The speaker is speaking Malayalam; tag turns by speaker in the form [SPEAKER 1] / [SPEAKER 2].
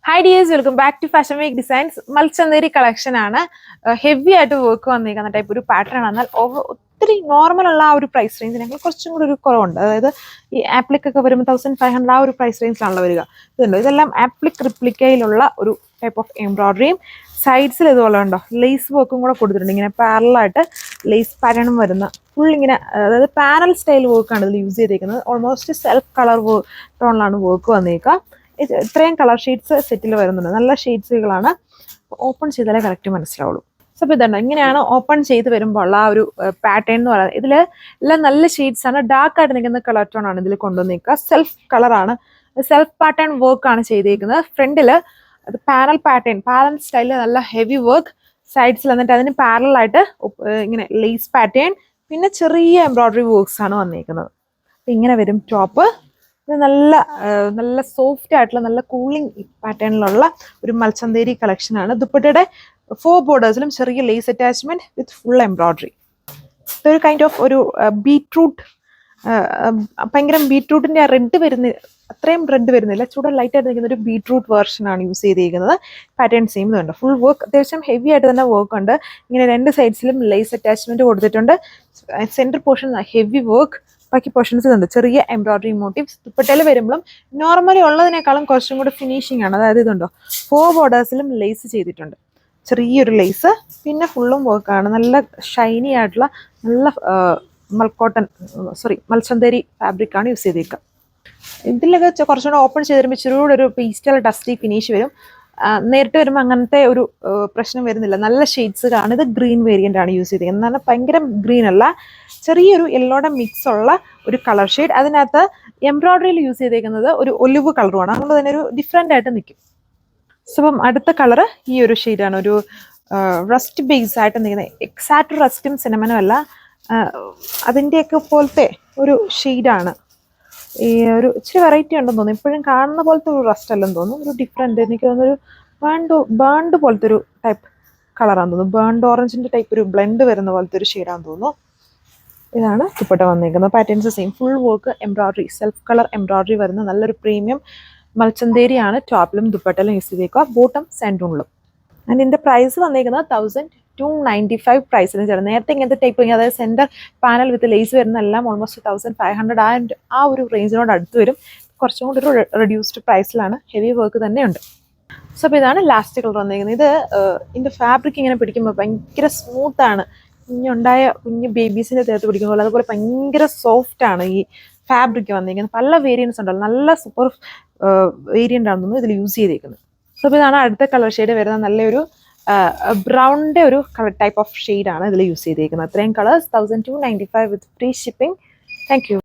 [SPEAKER 1] Hi dears, welcome back to Fashion Week Designs. Malchanderi collection ആണ് ഹെവി ആയിട്ട് വർക്ക് വന്നിരിക്കുന്ന ടൈപ്പ് ഒരു പാറ്റേൺ ആണ്. എന്നാൽ ഒത്തിരി നോർമൽ ഉള്ള ആ ഒരു പ്രൈസ് റേഞ്ചിനേക്കാൾ കുറച്ചും കൂടി ഒരു കുറവുണ്ട്. അതായത് ഈ ആപ്ലിക് ഒക്കെ വരുമ്പോൾ 1500 ആ ഒരു പ്രൈസ് റേഞ്ചിലാണല്ലോ വരിക. ഇതുണ്ട്, ഇതെല്ലാം ആപ്ലിക് റിപ്ലിക്കയിലുള്ള ഒരു ടൈപ്പ് ഓഫ് എംബ്രോയിഡറിയും സൈഡ്സിൽ ഇതുപോലെ ഉണ്ടോ ലേസ് വർക്കും കൂടെ കൊടുത്തിട്ടുണ്ട്. ഇങ്ങനെ പാരലായിട്ട് ലേസ് പാറ്റേണും വരുന്ന ഫുൾ ഇങ്ങനെ, അതായത് പാനൽ സ്റ്റൈൽ വർക്കാണ് ഇതിൽ യൂസ് ചെയ്തിരിക്കുന്നത്. ഓൾമോസ്റ്റ് സെൽഫ് കളർ ടോണിലാണ് വർക്ക് വന്നേക്കുക. ഇത്രയും കളർ ഷെയ്ഡ്സ് സെറ്റിൽ വരുന്നുണ്ട്. നല്ല ഷെയ്ഡ്സുകളാണ്. ഓപ്പൺ ചെയ്താലേ കറക്റ്റ് മനസ്സിലാവുള്ളൂ. സോ അപ്പോൾ ഇതുണ്ട്, ഇങ്ങനെയാണ് ഓപ്പൺ ചെയ്ത് വരുമ്പോൾ ആ ഒരു പാറ്റേൺ എന്ന് പറയുന്നത്. ഇതിൽ എല്ലാം നല്ല ഷെയ്ഡ്സ് ആണ്. ഡാർക്ക് ആയിട്ട് നിൽക്കുന്ന കളർ ടോൺ ആണ് ഇതിൽ കൊണ്ടുവന്നിരിക്കുക. സെൽഫ് കളറാണ്, സെൽഫ് പാറ്റേൺ വർക്ക് ആണ് ചെയ്തിരിക്കുന്നത്. ഫ്രണ്ടിൽ അത് പാനൽ പാറ്റേൺ, പാനൽ സ്റ്റൈലിൽ നല്ല ഹെവി വർക്ക്. സൈഡ്സിൽ എന്നിട്ട് അതിന് പാരലായിട്ട് ഇങ്ങനെ ലേസ് പാറ്റേൺ, പിന്നെ ചെറിയ എംബ്രോയിഡറി വർക്ക്സ് ആണ് വന്നിരിക്കുന്നത്. ഇങ്ങനെ വരും ടോപ്പ്. ഇത് നല്ല സോഫ്റ്റ് ആയിട്ടുള്ള നല്ല കൂളിംഗ് പാറ്റേണിലുള്ള ഒരു മൽച്ചന്തേരി കളക്ഷൻ ആണ്. ദുപ്പട്ടയുടെ 4 ബോർഡേഴ്സിലും ചെറിയ lace attachment with full embroidery. ഇതൊരു കൈൻഡ് ഓഫ് ഒരു ബീട്രൂട്ട്, ഭയങ്കര ബീട്രൂട്ടിന്റെ ആ റെഡ് വരുന്ന അത്രയും റെഡ് വരുന്നില്ല, ചൂട് ലൈറ്റ് ആയിട്ട് നിൽക്കുന്ന ഒരു ബീട്രൂട്ട് വേർഷൻ ആണ് യൂസ് ചെയ്തിരിക്കുന്നത്. പാറ്റേൺ സെയിം ഇതുണ്ട്. ഫുൾ വർക്ക് അത്യാവശ്യം ഹെവി ആയിട്ട് തന്നെ വർക്ക് ഉണ്ട്. ഇങ്ങനെ രണ്ട് സൈഡ്സിലും ലേസ് അറ്റാച്ച്മെന്റ് കൊടുത്തിട്ടുണ്ട്. സെന്റർ പോർഷൻ ഹെവി വർക്ക്, ബാക്കി പോർഷൻസ് ഇതുണ്ട് ചെറിയ എംബ്രോയിഡറി മോട്ടീവ്സ്. ദുപ്പട്ടയിൽ വരുമ്പോഴും നോർമലി ഉള്ളതിനേക്കാളും കുറച്ചും കൂടി ഫിനിഷിംഗ് ആണ്. അതായത് ഇതുണ്ടോ 4 ബോർഡേഴ്സിലും ലേസ് ചെയ്തിട്ടുണ്ട്, ചെറിയൊരു ലേസ്. പിന്നെ ഫുള്ളും വർക്കാണ്. നല്ല ഷൈനി ആയിട്ടുള്ള നല്ല മൽച്ചന്തേരി ഫാബ്രിക് ആണ് യൂസ് ചെയ്തേക്കുക. ഇതിലൊക്കെ കുറച്ചുകൂടെ ഓപ്പൺ ചെയ്ത് വരുമ്പോൾ ഇച്ചിരി ഒരു പീസ്റ്റൽ ഡസ്റ്റി ഫിനിഷ് വരും. നേരിട്ട് വരുമ്പോൾ അങ്ങനത്തെ ഒരു പ്രശ്നം വരുന്നില്ല. നല്ല ഷെയ്ഡ്സ് ആണ്. ഇത് ഗ്രീൻ വേരിയന്റ് ആണ് യൂസ് ചെയ്തിരിക്കുന്നത്. എന്നാൽ ഭയങ്കര ഗ്രീൻ അല്ല, ചെറിയൊരു യെല്ലോയുടെ മിക്സ് ഉള്ള ഒരു കളർ ഷെയ്ഡ്. അതിനകത്ത് എംബ്രോയിഡറിയിൽ യൂസ് ചെയ്തേക്കുന്നത് ഒരു ഒലിവ് കളറുമാണ്. അതുകൊണ്ട് തന്നെ ഒരു ഡിഫറെൻ്റ് ആയിട്ട് നിൽക്കും. സോ അപ്പം അടുത്ത കളർ ഈ ഒരു ഷെയ്ഡാണ്. ഒരു റസ്റ്റ് ബേസ് ആയിട്ട് നിൽക്കുന്നത്. എക്സാക്ട് റസ്റ്റും സിനമനും അല്ല, അതിൻ്റെയൊക്കെ പോലത്തെ ഒരു ഷെയ്ഡാണ്. ഈ ഒരു ഇച്ചിരി വെറൈറ്റി ഉണ്ടെന്ന് തോന്നുന്നു. ഇപ്പോഴും കാണുന്ന പോലത്തെ ഒരു റസ്റ്റ് അല്ലെന്ന് തോന്നുന്നു. ഒരു ഡിഫറെൻറ്റ്, എനിക്ക് തോന്നുന്നൊരു ബേൺഡ് പോലത്തെ ഒരു ടൈപ്പ് കളറാന്ന് തോന്നുന്നു. ബേൺഡ് ഓറഞ്ചിൻ്റെ ടൈപ്പ് ഒരു ബ്ലെൻഡ് വരുന്ന പോലത്തെ ഒരു ഷെയ്ഡാന്ന് തോന്നുന്നു. ഇതാണ് ദുപ്പട്ട വന്നിരിക്കുന്നത്. Patterns same, full work embroidery, self colour embroidery വരുന്ന നല്ലൊരു പ്രീമിയം മൽച്ചന്തേരിയാണ്. ടോപ്പിലും ദുപ്പട്ടയിലും യൂസ് ചെയ്തേക്കുക, ബോട്ടം സെൻറ്റൂണിലും. ആൻഡ് ഇതിൻ്റെ പ്രൈസ് വന്നിരിക്കുന്നത് 1295 പ്രൈസിന് ചേർന്ന്. നേരത്തെ ഇങ്ങനത്തെ ടൈപ്പ്, അതായത് സെൻറ്റർ പാനൽ വിത്ത് ലേസ് വരുന്ന എല്ലാം ഓൾമോസ്റ്റ് 1500 ആ ഒരു റേഞ്ചിനോട് അടുത്ത് വരും. കുറച്ചും കൂടി ഒരു റെഡ്യൂസ്ഡ് പ്രൈസിലാണ്. ഹെവി വർക്ക് തന്നെയുണ്ട്. സോ അപ്പോൾ ഇതാണ് ലാസ്റ്റ് കളർ വന്നിരിക്കുന്നത്. ഇത് ഇതിൻ്റെ ഫാബ്രിക് ഇങ്ങനെ പിടിക്കുമ്പോൾ ഭയങ്കര സ്മൂത്താണ്. കുഞ്ഞു ബേബീസിൻ്റെ ദേഹത്ത് പിടിക്കുമ്പോൾ അതുപോലെ ഭയങ്കര സോഫ്റ്റ് ആണ് ഈ ഫാബ്രിക് വന്നിരിക്കുന്നത്. പല വേരിയൻസ് ഉണ്ടല്ലോ, നല്ല സൂപ്പർ വേരിയൻ്റ് ആണെന്ന് ഇതിൽ യൂസ് ചെയ്തിരിക്കുന്നത്. സോ അപ്പോൾ ഇതാണ് അടുത്ത കളർ ഷെയ്ഡ് വരുന്നത്. നല്ലൊരു ബ്രൗണിൻ്റെ ഒരു കളർ ടൈപ്പ് ഓഫ് ഷെയ്ഡാണ് ഇതിൽ യൂസ് ചെയ്തിരിക്കുന്നത്. അത്രയും colours 1295 with free shipping. Thank you.